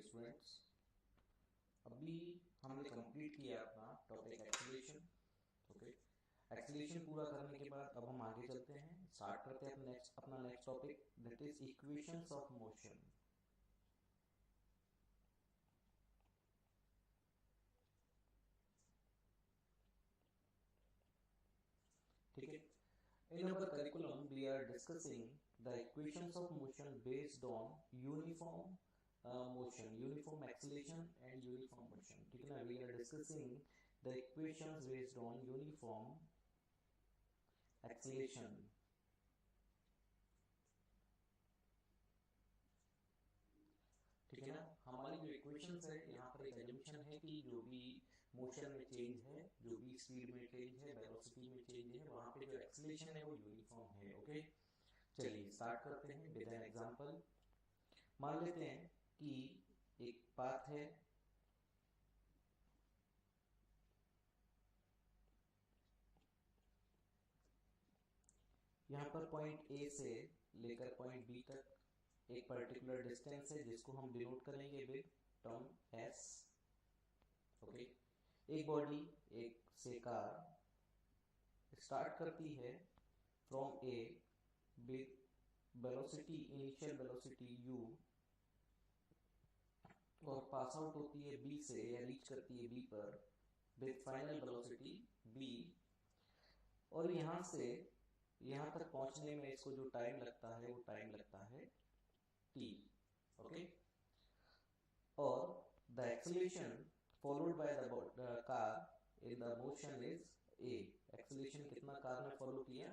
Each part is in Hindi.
स्टूडेंट्स, अभी हमने कंप्लीट किया अपना टॉपिक एक्सीलरेशन। ओके, एक्सीलरेशन पूरा करने के बाद अब हम आगे चलते हैं, स्टार्ट करते हैं अपना next topic, that is equations of motion. ठीक है, in our curriculum we are discussing the equations of motion based on uniform motion, uniform acceleration and uniform motion। ठीक है ना, we are discussing the equations based on uniform acceleration। ठीक है ना, हमारी जो इक्वेशंस है, यहाँ पर एक एजम्पशन है कि जो भी मोशन में चेंज है, जो भी स्पीड में चेंज है, वेलोसिटी में चेंज है, वहाँ पे जो एक्सीलरेशन है वो यूनिफॉर्म है। ओके, चलिए स्टार्ट करते हैं विद एन एग्जांपल। मान लेते हैं कि एक पाथ है, यहाँ पर पॉइंट ए से लेकर पॉइंट बी तक एक पर्टिकुलर डिस्टेंस है जिसको हम डिनोट करेंगे विद टर्म एस। ओके, एक बॉडी, एक से कार स्टार्ट करती है from A with velocity, initial velocity u, और पास आउट होती है बी से या रीच करती है बी पर विद फाइनल वेलोसिटी b, और यहाँ से यहाँ तक पहुंचने में इसको जो टाइम लगता है वो टाइम लगता है t। ओके, और the acceleration followed by the car in the motion is a। Acceleration कितना कार ने फॉलो किया,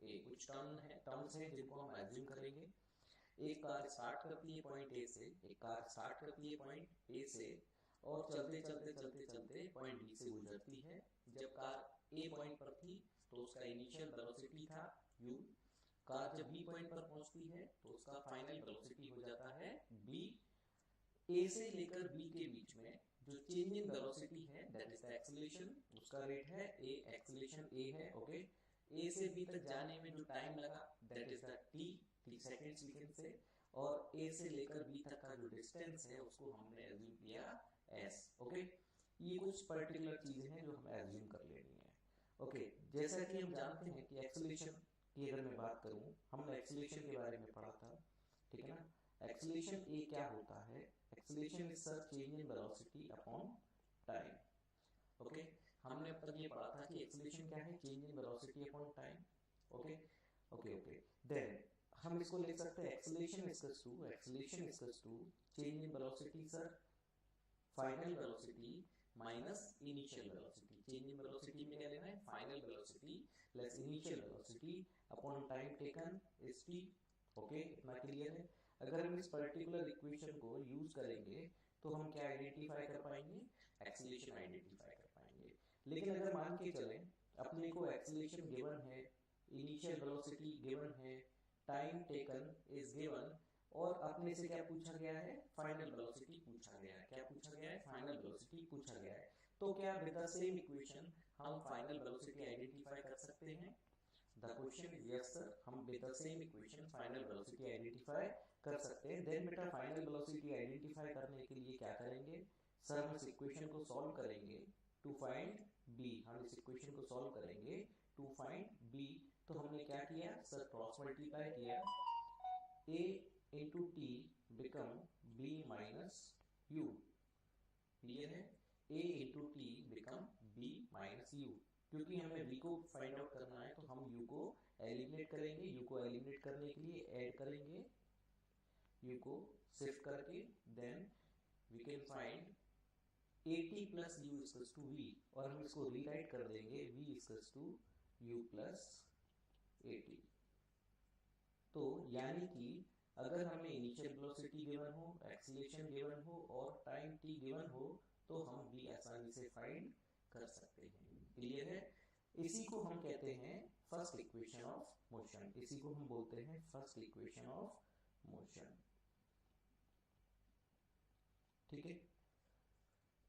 a। कुछ टर्म्स हैं जिनको हम एज्यूम करेंगे। एक कार स्टार्ट करती है पॉइंट ए से, एक कार स्टार्ट करती है पॉइंट ए से और चलते चलते चलते चलते पॉइंट बी से गुजरती है। जब कार ए पॉइंट पर थी तो उसका इनिशियल वेलोसिटी था u। कार जब बी पॉइंट पर पहुंचती है तो उसका फाइनल वेलोसिटी हो जाता है b। ए से लेकर बी के बीच में जो चेंज इन वेलोसिटी है दैट इज द एक्सीलरेशन, उसका रेट है a, एक्सीलरेशन a है। ओके, ए से बी तक जाने में जो टाइम लगा that is the t seconds we can say, और ए से लेकर बी तक का जो डिस्टेंस है उसको हमने एज्यूम किया s। ओके, ये कुछ पर्टिकुलर चीजें हैं जो हमें एज्यूम कर लेनी है। ओके, जैसा कि हम जानते हैं कि एक्सीलरेशन की अगर मैं बात करूं, हमने एक्सीलरेशन के बारे में पढ़ा था। ठीक है ना, एक्सीलरेशन ए क्या होता है, acceleration is such change in velocity upon time. Okay, हमने अब तक ये पढ़ा था कि एक्सीलरेशन क्या है, change in velocity upon time. Okay okay okay, then हम इसको लिख सकते हैं acceleration is to change in velocity sir, final velocity minus initial velocity. Change in velocity में क्या लेना है, final velocity less initial velocity upon time taken is t। Okay, इतना क्लियर है। अगर हम इस पर्टिकुलर इक्वेशन को यूज करेंगे तो हम क्या आइडेंटिफाई कर पाएंगे, एक्सीलरेशन आइडेंटिफाई कर पाएंगे। लेकिन अगर मान के चलें अपने को एक्सीलरेशन गिवन है, इनिशियल वेलोसिटी गिवन है, टाइम टेकन इज गिवन, और अपने से क्या पूछा गया है, फाइनल वेलोसिटी पूछा गया है। क्या पूछा गया है, फाइनल वेलोसिटी पूछा गया है। तो क्या विद द सेम इक्वेशन हम फाइनल वेलोसिटी आइडेंटिफाई कर सकते हैं? The question is yes sir, हम with the same equation final velocity identify कर सकते हैं। देन बेटा फाइनल वेलोसिटी आइडेंटिफाई करने के लिए क्या करेंगे सर, हम इस इक्वेशन को सॉल्व करेंगे टू फाइंड b। हम इस इक्वेशन को सॉल्व करेंगे टू फाइंड b। तो हमने क्या किया सर, क्रॉस मल्टीप्लाई किया, a into T become b minus u। Clear है, a into T become b minus u। क्योंकि हमें v को फाइंड आउट करना है तो हम u को एलिमिनेट करेंगे। u को एलिमिनेट करने के लिए ऐड करेंगे u को शिफ्ट करके, then we can find at plus u equals to v, और हम इसको रीराइट कर देंगे v equals to u plus at। तो यानी कि अगर हमें इनिशियल वेलोसिटी गिवन हो, एक्सीलरेशन गिवन हो और टाइम t गिवन हो तो हम v आसानी से फाइंड कर सकते हैं। क्लियर है, इसी को हम कहते हैं फर्स्ट इक्वेशन ऑफ मोशन। इसी को हम बोलते हैं फर्स्ट इक्वेशन ऑफ मोशन। ठीक है,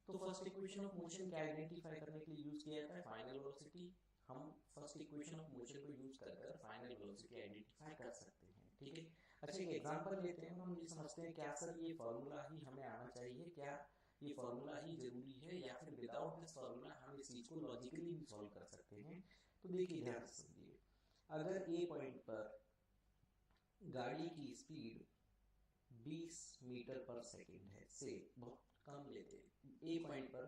तो फर्स्ट इक्वेशन ऑफ मोशन क्या आइडेंटिफाई करने के लिए यूज किया जाता है, फाइनल वेलोसिटी। हम फर्स्ट इक्वेशन ऑफ मोशन को यूज कर फाइनल वेलोसिटी आइडेंटिफाई कर सकते हैं। ठीक है, अच्छा, एक एग्जांपल लेते हैं और हम ये समझते हैं क्या सर ये फॉर्मूला ही हमें आना चाहिए, क्या ये फॉर्मूला ही जरूरी है, या फिर विदाउट दिस फॉर्मूला हम इस चीज को लॉजिकली भी सॉल्व कर सकते हैं। तो देखिए ध्यान से समझिए, अगर ए पॉइंट पर गाड़ी की स्पीड 20 मीटर पर सेकंड है, से बहुत कम लेते हैं, ए पॉइंट पर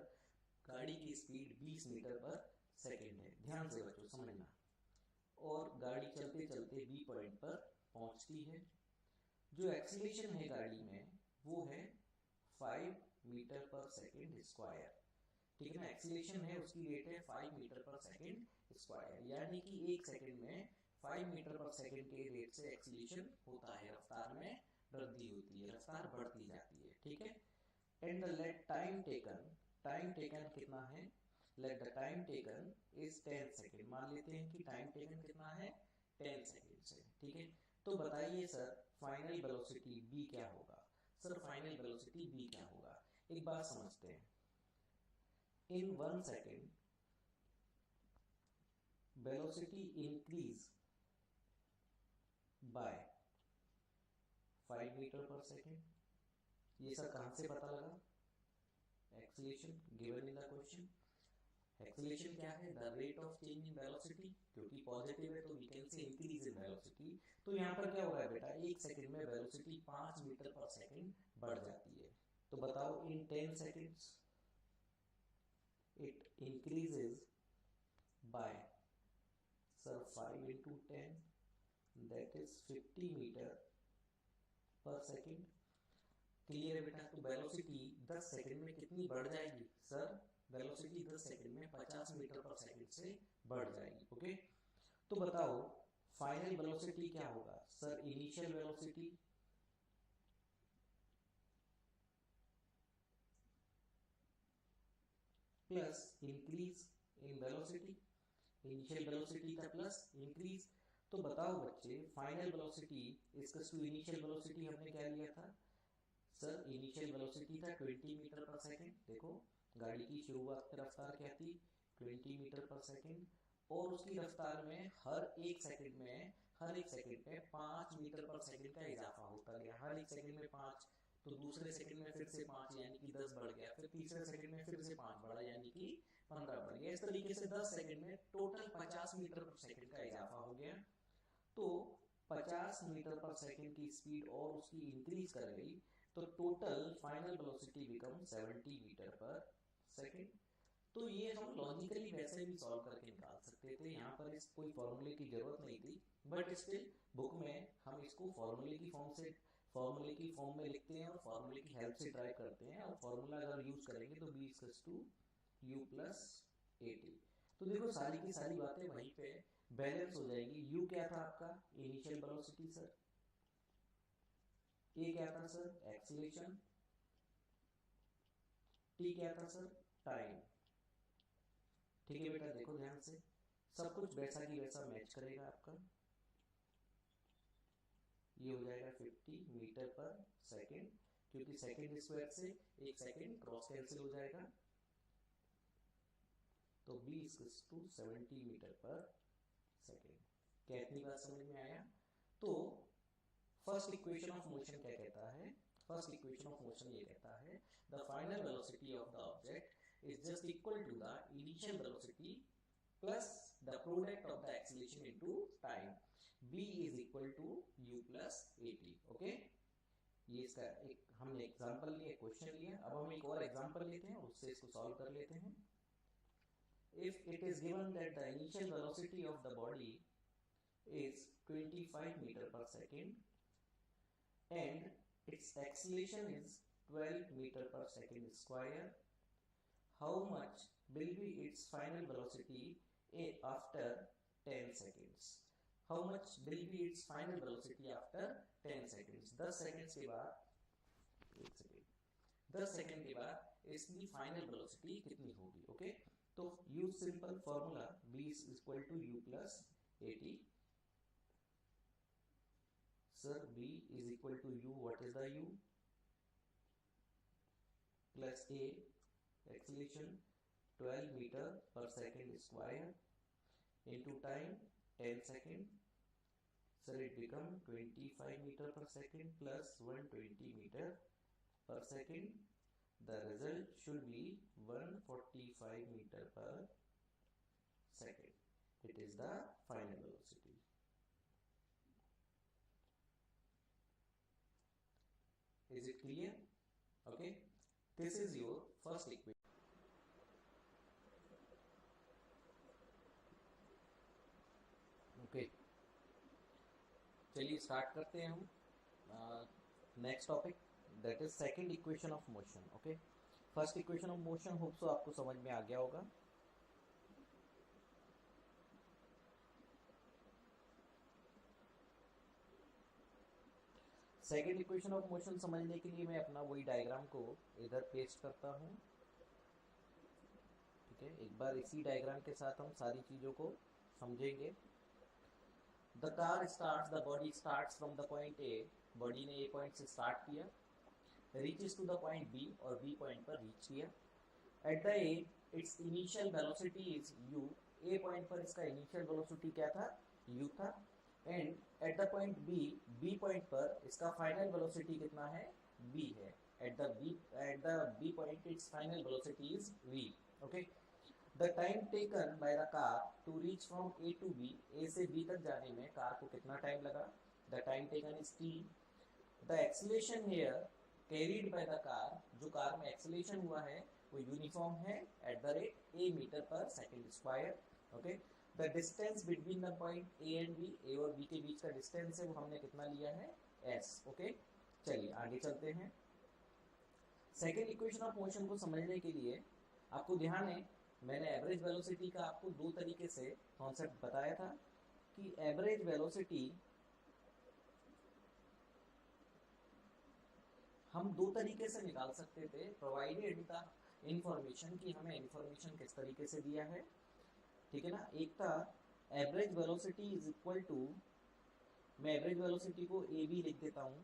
गाड़ी की स्पीड 20 मीटर पर सेकंड है, ध्यान से बच्चों समझना, और गाड़ी चलते चलते बी पॉइंट पर पहुंचती है। जो एक्सीलरेशन है गाड़ी में वो है 5 मीटर पर सेकंड स्क्वायर, ठीक है ना। एक्सीलरेशन है उसकी रेट है 5 मीटर पर सेकंड स्क्वायर, यानी कि एक सेकंड में 5 मीटर पर सेकंड के रेट से एक्सीलरेशन होता है, रफ्तार में वृद्धि होती है, रफ्तार बढ़ती जाती है, ठीक है। And the let time taken, time taken कितना है, let the time taken is 10 second, मान लेते हैं कि टाइम टेकन कितना है 10 सेकंड से, ठीक है। तो बताइए सर फाइनल वेलोसिटी b क्या होगा, सर फाइनल वेलोसिटी b क्या होगा। एक बात समझते हैं, in 1 second velocity increase by 5 meter per second. ये सर कहां से पता लगा, acceleration given in the question. Acceleration क्या है, the rate of change in velocity, क्योंकि पॉजिटिव है तो we can say increase in velocity. तो यहाँ पर क्या हो रहा है बेटा, एक सेकंड में वेलोसिटी 5 मीटर पर सेकंड बढ़ जाती है। तो बताओ in 10 seconds it increases by sir 5 into 10, that is 50 meter per second. Clear है बेटा। तो वेलोसिटी 10 सेकंड में कितनी बढ़ जाएगी सर, वेलोसिटी 10 सेकंड में 50 मीटर पर सेकंड से बढ़ जाएगी, ओके। तो बताओ फाइनल वेलोसिटी क्या होगा, sir initial velocity plus increase in velocity, initial velocity का प्लस इंक्रीज। तो बताओ बच्चे फाइनल वेलोसिटी इसका टू इनिशियल वेलोसिटी हमने क्या लिया था, सर इनिशियल वेलोसिटी था 20 मीटर पर सेकंड। देखो गाड़ी की शुरुआत की रफ्तार क्या थी 20 मीटर पर सेकंड, और उसकी रफ्तार में हर एक सेकंड में 5 मीटर पर सेकंड का इजाफा होता गया, हर एक सेकंड में 5, तो दूसरे सेकंड में फिर से 5 यानी कि 10 बढ़ गया, फिर तीसरे सेकंड में फिर से 5 बढ़ा यानी कि 15 बढ़ गया। इस तरीके से 10 सेकंड में टोटल 50 मीटर पर सेकंड का इजाफा हो गया। तो 50 मीटर पर सेकंड की स्पीड और उसकी इंक्रीज कर गई, तो total final velocity become 70 meter per second. तो ये हम लॉजिकली वैसे भी सॉल्व करके निकाल सकते थे, यहाँ पर इस कोई फॉर्मूले की जरूरत नहीं थी, बट स्टिल बुक में हम इसको फॉर्मूले की फॉर्म में लिखते हैं और फॉर्मूले की हेल्प से ट्राई करते हैं, और फॉर्मूला अगर यूज करेंगे तो b equals to u plus A T. तो देखो सारी की सारी बातें वहीं पे बैलेंस हो जाएंगी। u क्या था आपका इनिशियल वेलोसिटी सर, a क्या था सर एक्सीलरेशन, t क्या था सर टाइम, ठीक है बेटा। देखो ध्यान से सब कुछ वैसा की वैसा मैच करेगा आपका, ये हो जाएगा 50 मीटर पर सेकंड, क्योंकि सेकंड स्क्वायर से एक सेकंड क्रॉस कैंसिल हो जाएगा, तो b equals to 70 meter per second. क्या इतनी बात समझ में आया। तो फर्स्ट इक्वेशन ऑफ मोशन क्या कहता है, फर्स्ट इक्वेशन ऑफ मोशन ये कहता है the final velocity of the object is just equal to the initial velocity plus the product of the acceleration into time, b is equal to u plus A T, okay. ये इसका एक हमने एग्जांपल लिया, क्वेश्चन लिया, अब हम एक और एग्जांपल लेते हैं, उससे इसको सॉल्व कर लेते हैं। If it is given that the initial velocity of the body is 25 meter per second and its acceleration is 12 meter per second square, how much will be its final velocity after 10 seconds, how much will be its final velocity after 10 seconds, 10 seconds के बाद एक सेकेंड 10 सेकेंड के बाद इसकी फाइनल वेलोसिटी कितनी होगी, ओके। तो use simple formula b is equal to u plus at, sir b is equal to u, what is the u, plus a acceleration 12 meter per second square into time 10 second, sir it become 25 meter per second plus 120 meter per second. The result should be 145 meter per second. It is the final velocity. Is it clear? Okay, this is your first equation. Okay, चलिए स्टार्ट करते हैं हम next topic, that is second equation of motion. Okay, first equation of motion hope so आपको समझ में आ गया होगा. सेकंड इक्वेशन ऑफ मोशन समझने के लिए मैं अपना वही डायग्राम को इधर पेस्ट करता हूँ. ठीक है, एक बार इसी डायग्राम के साथ हम सारी चीजों को समझेंगे. The car starts, the body starts from the point A. Body ने ए पॉइंट से स्टार्ट किया, reaches to the point B और बी पॉइंट पर रीच किया. At the A it's initial velocity is u. A point पर इसका इनिशियल वेलोसिटी क्या था? u था. And at the point B, B point पर इसका फाइनल वेलोसिटी कितना है? v है. At the B point it's final velocity is v. Okay, the time taken by the car to reach from A to B. A से बी तक जाने में कार को कितना टाइम लगा? The time taken is t. The acceleration here carried by the car, जो कार में एक्सीलरेशन हुआ है वो यूनिफॉर्म है at the rate a meter पर second square. Okay, the distance between the point a and b, a और b के बीच का डिस्टेंस है वो हमने कितना लिया है? s. ओके, चलिए आगे चलते हैं. सेकेंड इक्वेशन ऑफ मोशन को समझने के लिए आपको ध्यान है, मैंने एवरेज वेलोसिटी का आपको दो तरीके से कॉन्सेप्ट बताया था कि एवरेज वेलोसिटी हम दो तरीके से निकाल सकते थे, प्रोवाइडेड द इंफॉर्मेशन, कि हमें इंफॉर्मेशन किस तरीके से दिया है. ठीक है ना. एक था average velocity is equal to, मैं एवरेज वेलोसिटी को ए बी लिख देता हूं.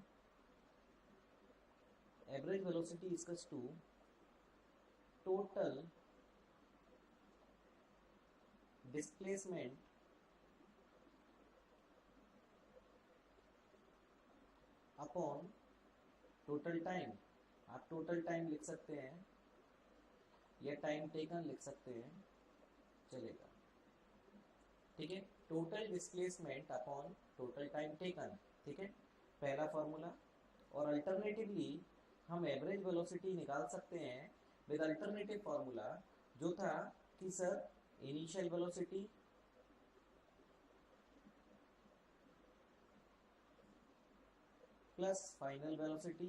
Average velocity equals to total displacement upon total time. आप टोटल टाइम लिख सकते हैं या टाइम टेकन लिख सकते हैं, चलेगा. ठीक है, total displacement upon total time taken. ठीक है, पहला फॉर्मूला. और अल्टरनेटिवली हम एवरेज वेलोसिटी निकाल सकते हैं विद अल्टरनेटिव फॉर्मूला, जो था कि sir initial velocity plus final velocity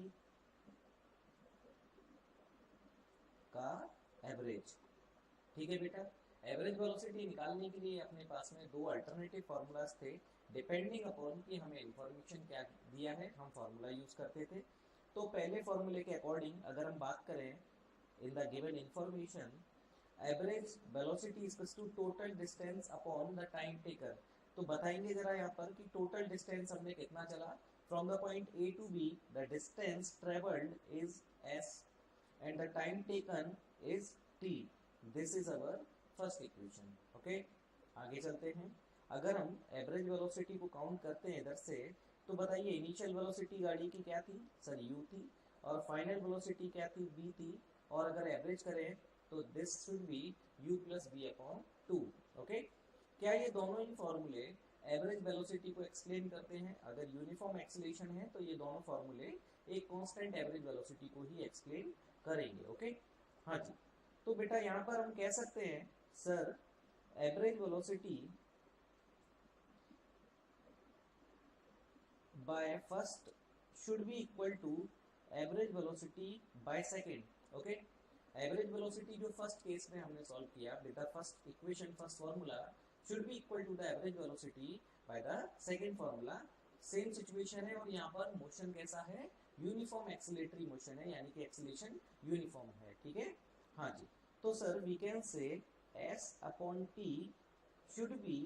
का एवरेज. ठीक है बेटा, एवरेज वेलोसिटी निकालने के लिए अपने पास में दो अल्टरनेटिव फॉर्मूलाज थे. डिपेंडिंग अपॉन कि हमें इंफॉर्मेशन क्या दिया है हम फॉर्मूला यूज करते थे. तो पहले फॉर्मूले के अकॉर्डिंग अगर हम बात करें, in the given information average velocity equals to total distance upon the time taken. तो बताएंगे जरा यहाँ पर कि टोटल डिस्टेंस हमने कितना चला from the point A to B. The distance travelled is s and the time taken is t. This is our first equation. Okay, आगे चलते हैं. अगर हम एवरेज वेलोसिटी को काउंट करते हैं इधर से, तो बताइए इनिशियल वेलोसिटी गाड़ी की क्या थी? सर u थी. और फाइनल वेलोसिटी क्या थी? v थी. और अगर एवरेज करें तो this should be u plus v upon 2. Okay, क्या ये दोनों ही फॉर्मूले एवरेज वेलोसिटी को एक्सप्लेन करते हैं? अगर यूनिफॉर्म एक्सीलरेशन है तो ये दोनों फॉर्मूले एक कांस्टेंट एवरेज वेलोसिटी को ही एक्सप्लेन करेंगे. ओके, हाँ जी. तो बेटा यहाँ पर हम कह सकते हैं sir average velocity by first should be equal to average velocity by second. Okay, average velocity जो फर्स्ट केस में हमने सॉल्व किया with the first equation, first formula should be equal to the average velocity by the second formula. Same situation है और यहाँ पर मोशन कैसा है? यूनिफॉर्म एक्सीलरेटरी मोशन है, यानी कि एक्सीलरेशन यूनिफॉर्म है. ठीक है, हाँ जी. तो sir we can say s upon t should be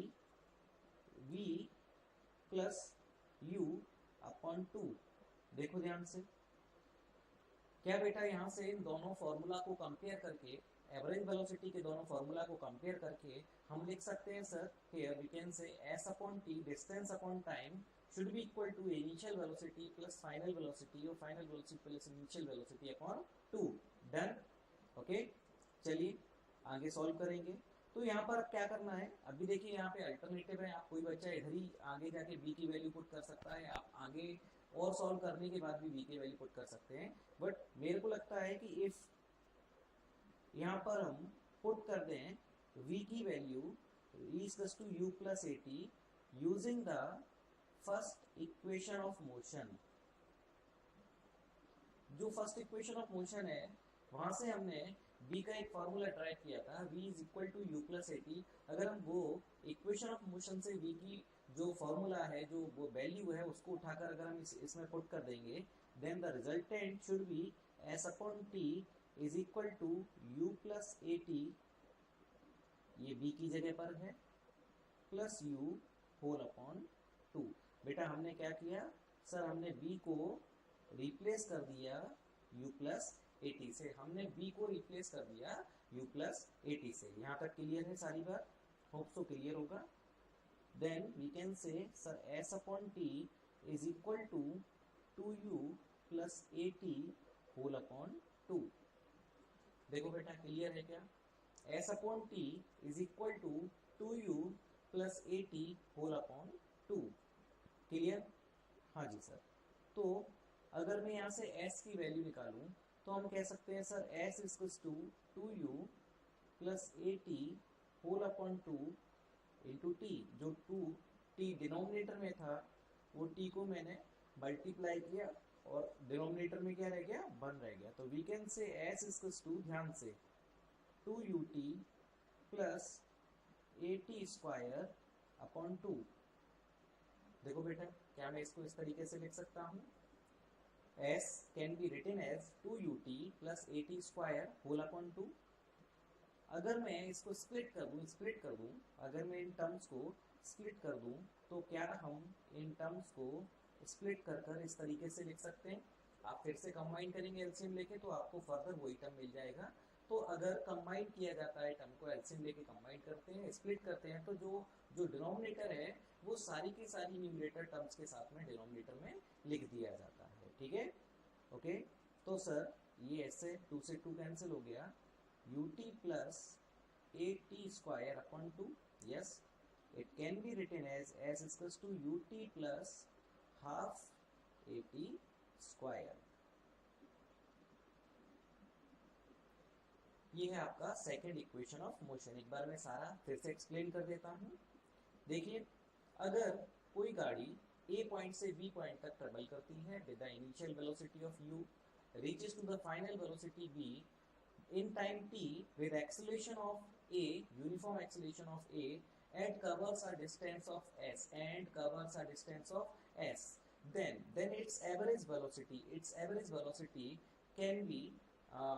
v plus u upon 2. देखो ध्यान से, क्या बेटा यहाँ से इन दोनों फॉर्मूला को कंपेयर करके एवरेज वेलोसिटी के दोनों फॉर्मूला को कंपेयर करके हम लिख सकते हैं sir, here we can say s upon t distance upon time should be equal to initial velocity plus final velocity or final velocity plus initial velocity upon 2. Done, okay. चलिए आगे सॉल्व करेंगे। तो यहाँ पर अब क्या करना है, अभी देखिए यहाँ पे अल्टरनेटिव है, आप कोई बच्चा इधर ही आगे जाके b की वैल्यू पुट कर सकता है, आप आगे और सॉल्व करने के बाद भी b की वैल्यू पुट कर सकते हैं, बट मेरे को लगता है कि इफ यहाँ पर हम पुट कर दें v की value is to u plus A t using the first equation of motion. जो फर्स्ट इक्वेशन ऑफ मोशन है वहां से हमने b का एक फॉर्मूला ट्राई किया था, v is equal to u plus A t. अगर हम वो इक्वेशन ऑफ मोशन से v की जो फॉर्मूला है, जो वो वैल्यू है, उसको उठाकर अगर हम इसमें पुट कर देंगे, then the resultant should be s upon t is equal to u plus A t, ये b की जगह पर है, प्लस u होल अपॉन 2। बेटा हमने क्या किया सर, हमने b को रिप्लेस कर दिया u प्लस ए टी से, हमने b को रिप्लेस कर दिया u प्लस ए टी से। यहाँ तक क्लियर है सारी बात? होप सो क्लियर होगा। Then we can say sir s upon t is equal to 2u plus A t whole upon 2। देखो बेटा क्लियर है क्या? s upon t is equal to 2u plus A t whole upon 2। Clear? हाँ जी सर। तो अगर मैं यहाँ से s की वैल्यू निकालूं तो हम कह सकते हैं sir s equals to 2u plus A t whole upon 2 into t. जो 2t डिनोमिनेटर में था वो t को मैंने मल्टीप्लाई किया और डिनोमिनेटर में क्या रह गया, 1 रह गया। तो we can say s equals to, ध्यान से, 2ut प्लस ए टी स्क्वायर अपॉन 2। देखो बेटा क्या मैं इसको इस तरीके से लिख सकता हूँ, s can be written as 2ut plus A t square whole upon 2। अगर मैं इसको स्प्लिट कर दूँ, अगर मैं इन टर्म्स को स्प्लिट कर दूँ तो क्या हम इन टर्म्स को स्प्लिट कर इस तरीके से लिख सकते हैं। आप फिर से कंबाइन करेंगे एलसीएम लेके तो आपको फर्दर वही टर्म मिल जाएगा। तो अगर कंबाइन किया जाता है, टर्म को एलसीएम लेके कंबाइन करते हैं, स्प्लिट करते हैं, तो जो डिनोमिनेटर है वो सारी की सारी न्यूमरेटर टर्म्स के साथ में डिनोमिनेटर में लिख दिया जाता है। ठीक है, ओके। तो सर ये ऐसे 2 से 2 कैंसिल हो गया, ut plus A t square upon 2। Yes, it can be written as s equals to ut plus half a t square. ये है आपका सेकेंड इक्वेशन ऑफ मोशन। एक बार मैं सारा फिर से एक्सप्लेन कर देता हूँ। देखिए, अगर कोई गाड़ी A पॉइंट से B पॉइंट तक ट्रेवल करती है with the initial velocity of u reaches to the final velocity v in time t with acceleration of a, uniform acceleration of a, and covers a distance of s, then its average velocity can be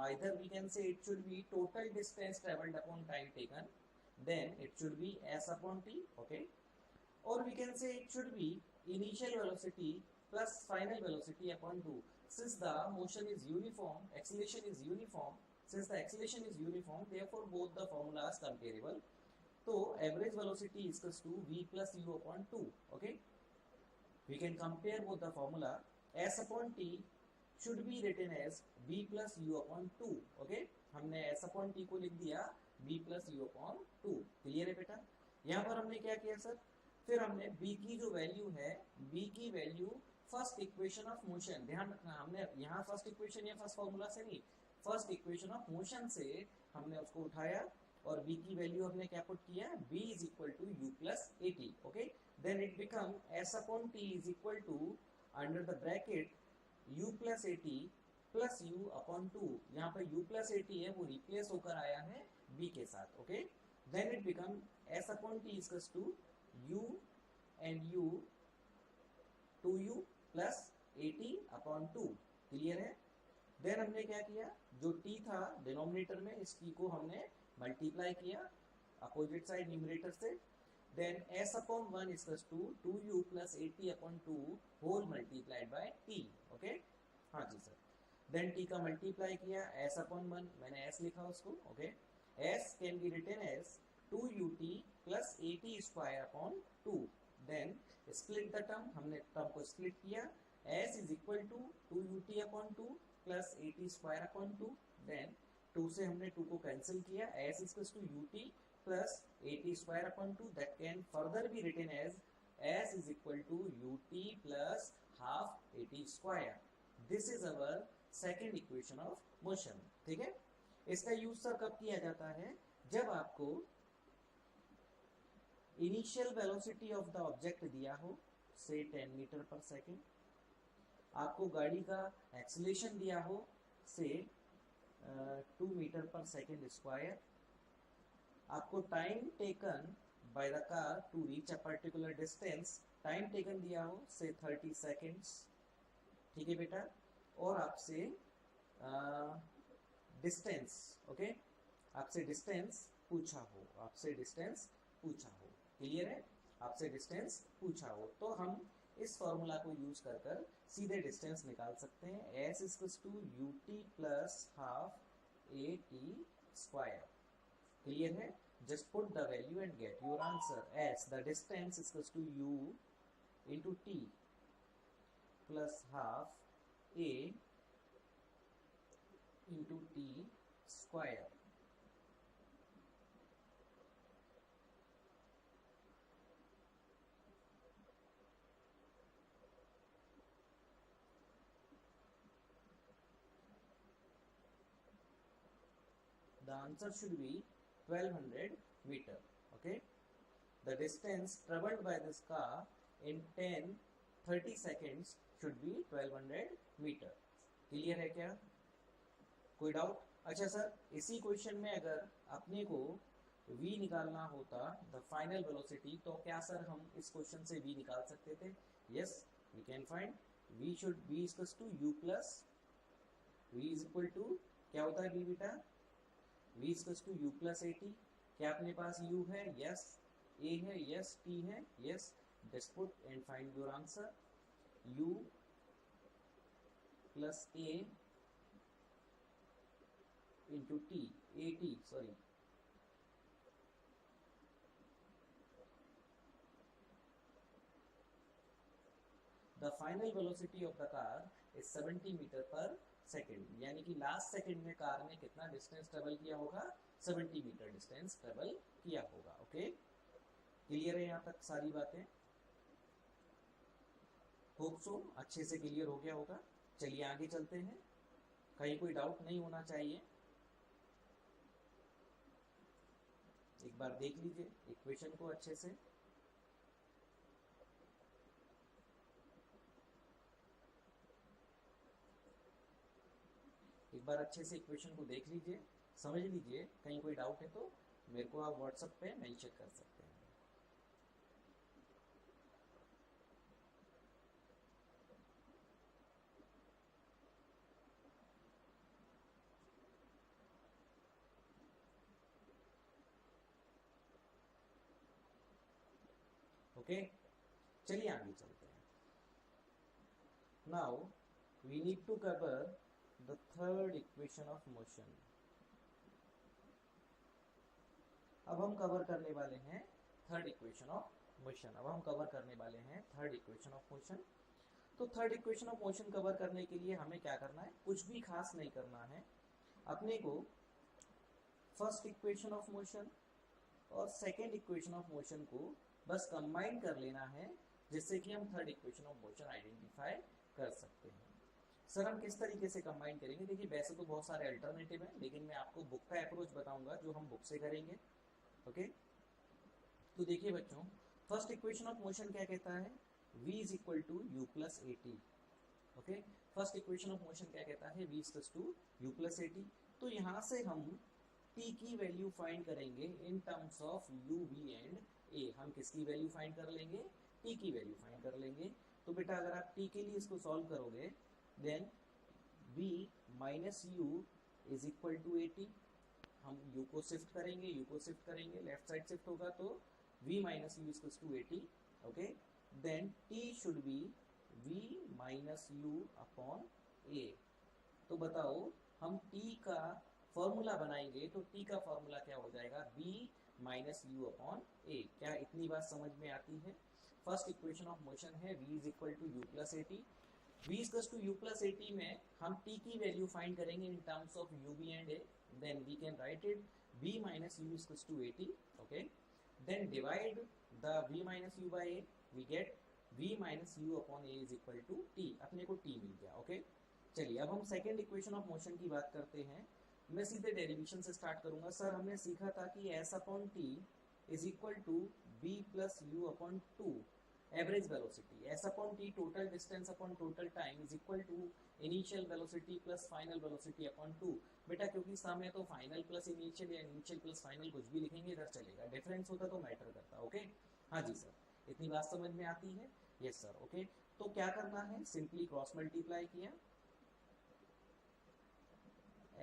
either we can say it should be total distance traveled upon time taken, then it should be s upon t, okay, or we can say it should be initial velocity plus final velocity upon 2. Since the motion is uniform, acceleration is uniform, therefore both the formulas comparable. So average velocity is equals to v plus u upon 2. Okay, we can compare both the formula. S upon t should be written as v plus u upon 2. Okay, हमने s upon t को लिख दिया v plus u upon 2। Clear है बेटा? यहाँ पर हमने क्या किया सर, फिर हमने b की जो वैल्यू है, b की value first equation of motion, ध्यान रखना हमने यहाँ फर्स्ट इक्वेशन या फर्स्ट फॉर्मूला से नहीं, फर्स्ट इक्वेशन ऑफ मोशन से हमने उसको उठाया और b की वैल्यू हमने क्या पुट किया, b is equal to u plus A T. Okay, then it become s upon t is equal to under the bracket u plus A t plus u upon 2। यहाँ पर u प्लस ए टी है वो रिप्लेस होकर आया है b के साथ। Okay, then it become s upon t is equal to u and u 2u plus A t upon 2। Clear है? देन हमने क्या किया, जो t था डिनोमिनेटर में, इस t को हमने मल्टीप्लाई किया अपोजिट साइड न्यूमरेटर से। Then s upon 1 is to 2u plus 80 upon 2 whole multiplied by t। Okay, हाँ जी सर। देन t का मल्टीप्लाई किया, s अपॉन 1 मैंने s लिखा उसको। Okay, s can be written as 2ut plus at square upon 2. Then split the term, हमने term को split किया, s is equal to 2ut upon 2 plus at square upon 2. Then 2 से हमने 2 को cancel किया, s is equal to ut plus at square upon 2. That can further be written as s is equal to ut plus half at square. This is our second equation of motion. ठीक है, इसका यूज सर कब किया जाता है? जब आपको initial velocity of the object दिया हो, से 10 मीटर पर सेकेंड, आपको गाड़ी का एक्सीलरेशन दिया हो, से 2 मीटर पर सेकेंड स्क्वायर, आपको time taken by the car to reach a particular distance, time taken दिया हो, से 30 सेकेंड्स, ठीक है बेटा, और आपसे डिस्टेंस, ओके, आपसे डिस्टेंस पूछा हो, आपसे डिस्टेंस पूछा हो, क्लियर है, आपसे डिस्टेंस पूछा हो, तो हम इस फॉर्मूला को यूज कर कर सीधे डिस्टेंस निकाल सकते हैं. s equals to ut plus half at square. Clear है, just put the value and get your answer. s the distance equals to u into t plus half a into t square. The answer should be 1200 meter. Okay, the distance traveled by this car in 30 seconds should be 1200 meter. Clear है क्या? कोई डाउट? अच्छा सर, इसी क्वेश्चन में अगर अपने को v निकालना होता, द फाइनल वेलोसिटी, तो क्या सर हम इस क्वेश्चन से v निकाल सकते थे? Yes, we can find v should v equals to u plus v is equal to, क्या होता है v बेटा? v equals to u plus at. क्या अपने पास u है? यस. a है? यस. t है? Yes. Just put and find your answer. u plus a into t, at, sorry. The final velocity of the car is 70 meter पर सेकेंड, यानी कि लास्ट सेकेंड में कार ने कितना डिस्टेंस ट्रेवल किया होगा? 70 मीटर डिस्टेंस ट्रेवल किया होगा. ओके, क्लियर है यहाँ तक सारी बातें? होप सो अच्छे से क्लियर हो गया होगा. चलिए आगे चलते हैं, कहीं कोई डाउट नहीं होना चाहिए. एक बार देख लीजिए इक्वेशन को अच्छे से. एक बार अच्छे से इक्वेशन को देख लीजिए, समझ लीजिए. कहीं कोई डाउट है तो मेरे को आप व्हाट्सएप पे मेंशन कर सकते हैं. ओके, चलिए आगे चलते हैं. Now we need to cover the third equation of motion. अब हम कवर करने वाले हैं थर्ड इक्वेशन ऑफ मोशन. अब हम कवर करने वाले हैं थर्ड इक्वेशन ऑफ मोशन. तो third equation of motion cover करने के लिए हमें क्या करना है? कुछ भी खास नहीं करना है. अपने को फर्स्ट इक्वेशन ऑफ मोशन और सेकेंड इक्वेशन ऑफ मोशन को बस कंबाइन कर लेना है, जिससे कि हम third equation of motion identify कर सकते हैं. सर हम किस तरीके से कंबाइन करेंगे? देखिए वैसे तो बहुत सारे अल्टरनेटिव हैं, लेकिन मैं आपको बुक का अप्रोच बताऊंगा जो हम बुक से करेंगे. ओके, तो देखिए बच्चों, फर्स्ट इक्वेशन ऑफ मोशन क्या कहता है? v is equal to u plus A T. Okay, first equation of motion क्या कहता है? v is to u plus A T. तो यहाँ से हम t की वैल्यू फाइंड करेंगे in terms of u, v and a. हम किसकी वैल्यू फाइंड कर लेंगे? t की वैल्यू फाइंड कर लेंगे. तो बेटा अगर आप t के लिए इसको सॉल्व करोगे, then v minus u is equal to a t. हम u को शिफ्ट करेंगे, u को शिफ्ट करेंगे, लेफ्ट साइड शिफ्ट होगा तो v minus u is to a T. Okay, then t should be v minus u upon a. तो बताओ हम t का फॉर्मूला बनाएंगे तो टी का फॉर्मूला क्या हो जाएगा, b minus you upon a. क्या इतनी बात समझ में आती है? फर्स्ट इक्वेशन ऑफ मोशन है v is equal to u plus A t. v is to u plus A t में हम t की वैल्यू फाइंड करेंगे in terms of u b and a, then we can write it v minus u is to a T. Okay, then divide the v minus u by a, we get v minus you upon a is equal to t। अपने को t मिल गया। ओके, चलिए अब हम सेकेंड इक्वेशन ऑफ मोशन की बात करते हैं। मैं सीधे डेरिवेशन से स्टार्ट करूंगा। सर हमने सीखा था कि s upon t is equal to b plus u upon two average velocity. s upon t total distance upon total time is equal to initial velocity plus final velocity upon two. बेटा क्योंकि सम है तो फाइनल प्लस इनिशियल या इनिशियल प्लस फाइनल कुछ भी लिखेंगे, इधर चलेगा। डिफरेंस होता तो मैटर करता। ओके, हाँ जी सर, इतनी बात समझ में आती है? Yes sir. ओके, तो क्या करना है, सिंपली क्रॉस मल्टीप्लाई किया,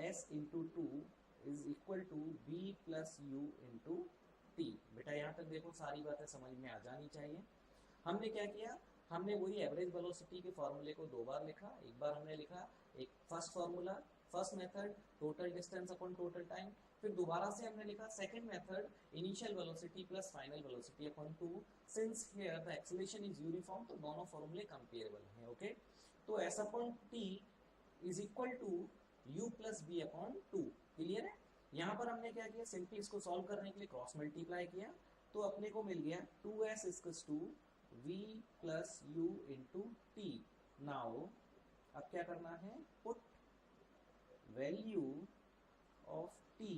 s into two is equal to b plus u into t. बेटा यहाँ तक देखो सारी बातें समझ में आ जानी चाहिए। हमने क्या किया, हमने वही एवरेज वेलोसिटी के फॉर्मूले को दो बार लिखा। एक बार हमने लिखा एक first formula, first method total distance upon total time, फिर दोबारा से हमने लिखा second method initial velocity plus final velocity upon two. Since here the acceleration is uniform तो दोनों फॉर्मूले कंपेरेबल हैं। ओके, तो s upon t is equal to u plus b upon two. Clear है? यहाँ पर हमने क्या किया, सिंपली इसको सॉल्व करने के लिए क्रॉस मल्टीप्लाई किया तो अपने को मिल गया 2s equals to v plus u into t. Now अब क्या करना है, put value of t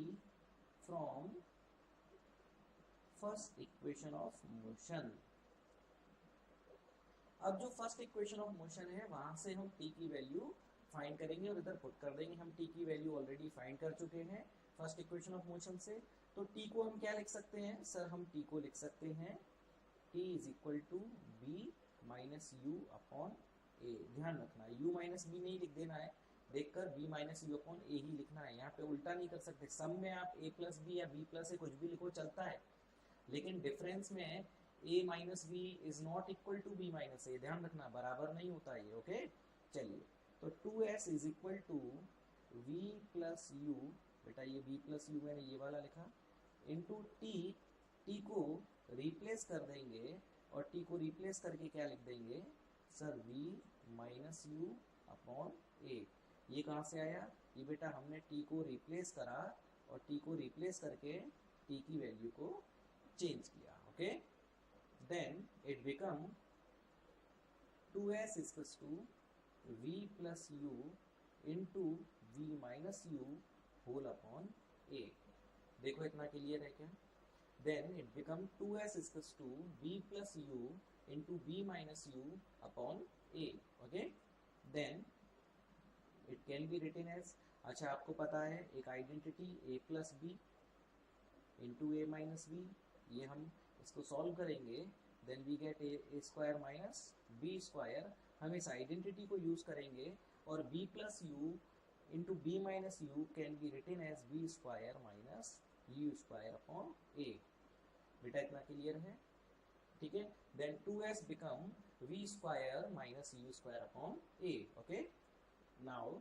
from first equation of motion. अब जो फर्स्ट इक्वेशन ऑफ मोशन है वहां से हम t की वैल्यू फाइंड करेंगे और इधर पुट कर देंगे। हम t की वैल्यू ऑलरेडी फाइंड कर चुके हैं फर्स्ट इक्वेशन ऑफ मोशन से। तो t को हम क्या लिख सकते हैं सर, हम t को लिख सकते हैं t is equal to B minus you upon A. ध्यान रखना u माइनस बी नहीं लिख देना है, देखकर b माइनस यू अपॉन ए ही लिखना है। यहाँ पे उल्टा नहीं कर सकते, सम में आप a प्लस बी या b प्लस ए कुछ भी लिखो चलता है, लेकिन डिफरेंस में a minus B is not equal to b minus A. ध्यान रखना, बराबर नहीं होता ये। ओके, चलिए तो 2s is equal to v plus u, बेटा ये v प्लस यू मैंने ये वाला लिखा, इंटू t को रिप्लेस कर देंगे और t को रिप्लेस करके क्या लिख देंगे sir, v minus you upon a। ये कहाँ से आया, ये बेटा हमने t को रिप्लेस करा और t को रिप्लेस करके t की वैल्यू को चेंज किया। Okay, then it become 2s equals to v plus u into v minus u whole upon a। देखो इतना क्लियर है क्या? Then it become 2s equals to v plus u into v minus you upon a। Okay, then it can be written as, अच्छा आपको पता है एक identity a plus b into a minus b, ये हम इसको सॉल्व करेंगे, then we get a square minus b square. हम इस आइडेंटिटी को यूज करेंगे और b plus u into b minus u can be written as b square minus u square upon a। बेटा इतना क्लियर है? ठीक है, देन 2s become v square minus u square upon a। Okay, now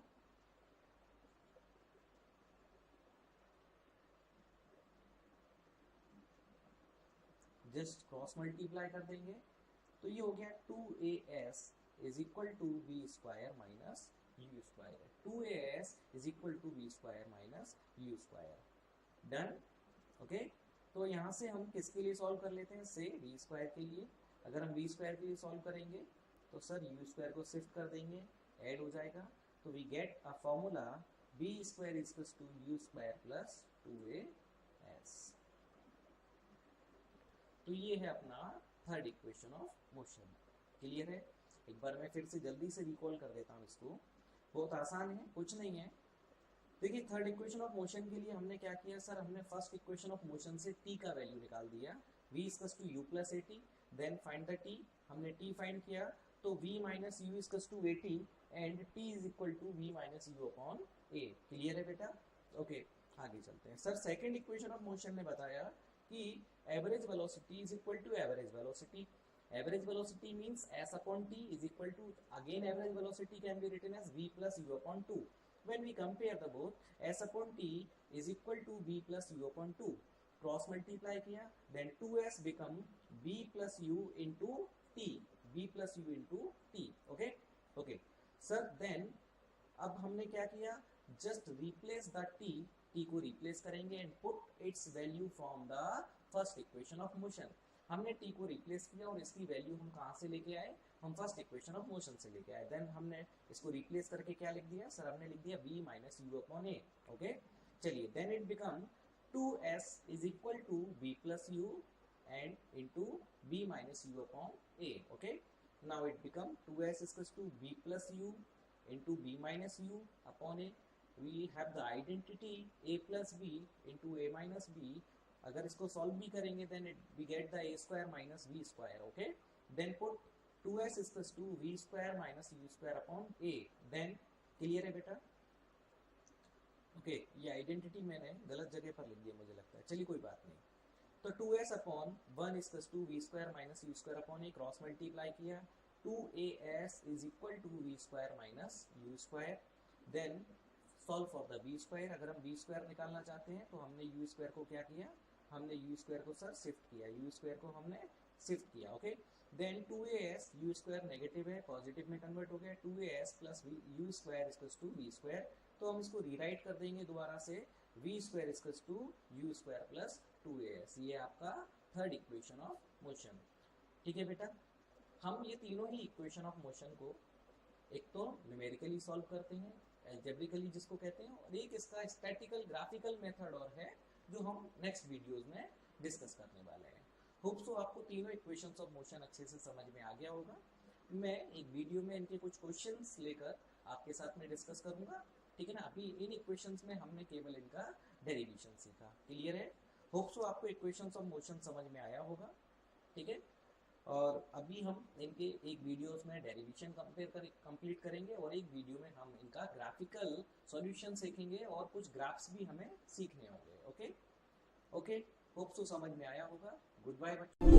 just cross multiply कर देंगे तो ये हो गया 2as is equal to v square minus u square. 2as is equal to v square minus u square. Done. Okay, तो यहाँ से हम किसके लिए सॉल्व कर लेते हैं, से वी स्क्वायर के लिए। अगर हम वी स्क्वायर के लिए सॉल्व करेंगे तो सर यू स्क्वायर को शिफ्ट कर देंगे, ऐड हो जाएगा, तो we get a formula b square equals to u square plus 2as। तो ये है अपना third equation of motion. Clear है? एक बार मैं फिर से जल्दी से रिकॉल कर देता हूँ इसको, बहुत आसान है, कुछ नहीं है। देखिए थर्ड इक्वेशन ऑफ मोशन के लिए हमने क्या किया सर, हमने फर्स्ट इक्वेशन ऑफ मोशन से t का वैल्यू निकाल दिया, v equals to u plus at, then find the t। हमने t फाइंड किया तो v minus u equals to at and t is equal to v minus you upon a। Clear है बेटा? ओके, आगे चलते हैं। Sir second equation of motion ने बताया कि average velocity is equal to average velocity. Average velocity means s upon t is equal to, again average velocity can be written as v plus u upon 2। When we compare the both, s upon t is equal to b plus u upon 2. Cross multiply किया, then 2s become b plus u into t, b plus u into t. Okay, okay sir. Then अब हमने क्या किया, just replace the t को replace करेंगे and put its value from the first equation of motion. हमने t को replace किया और इसकी वैल्यू हम कहाँ से लेके आए, हम फर्स्ट इक्वेशन ऑफ मोशन से लेके आए. देन हमने इसको रिप्लेस करके क्या लिख दिया सर, हमने लिख दिया b minus you upon A. Okay, चलिए then it become 2s is equal to b plus U and into b minus you upon a. Okay, now it become 2s equals to b plus U into b minus you upon a. We have the identity a plus b into a minus b. अगर इसको सॉल्व भी करेंगे then it we get the a square minus b square. Okay, then put 2s equals to v square minus u square upon a. Then clear है बेटा? ओके, ये आइडेंटिटी मैंने गलत जगह पर लिख दिया मुझे लगता है, चलिए कोई बात नहीं. तो 2s upon 1 equals to v square minus u square upon a. Cross multiply किया, 2as is equal to v square minus u square. Then solve for the v square. अगर हम v स्क्वायर निकालना चाहते हैं तो हमने u स्क्वायर को क्या किया, हमने u स्क्वायर को सर शिफ्ट किया, u स्क्वायर को हमने शिफ्ट किया. Okay, then 2as u square negative है, पॉजिटिव में कन्वर्ट हो गया, 2as plus u square equals to v square. तो हम इसको रीराइट कर देंगे दोबारा से, v square equals to u square plus 2as. ये आपका थर्ड इक्वेशन ऑफ मोशन. ठीक है बेटा, हम ये तीनों ही इक्वेशन ऑफ मोशन को एक तो न्यूमेरिकली सॉल्व करते हैं, एल्जेब्रिकली जिसको कहते हैं, और एक इसका स्टैटिकल ग्राफिकल मेथड और है जो हम नेक्स्ट वीडियोस में डिस्कस करने वाले हैं. होप सो आपको तीनों इक्वेशंस ऑफ मोशन अच्छे से समझ में आ गया होगा. मैं एक वीडियो में इनके कुछ क्वेश्चंस लेकर आपके साथ में डिस्कस करूंगा. ठीक है ना, अभी इन इक्वेशंस में हमने केवल इनका डेरिवेशन सीखा. क्लियर है? होप सो आपको इक्वेशंस ऑफ मोशन समझ में आया होगा. ठीक है, और अभी हम इनके एक वीडियोस में डेरिवेशन कंप्लीट करेंगे और एक वीडियो में हम इनका ग्राफिकल सॉल्यूशन सीखेंगे और कुछ ग्राफ्स भी हमें सीखने होंगे. ओके ओके, होप सो समझ में आया होगा. गुड बाय बच्चों.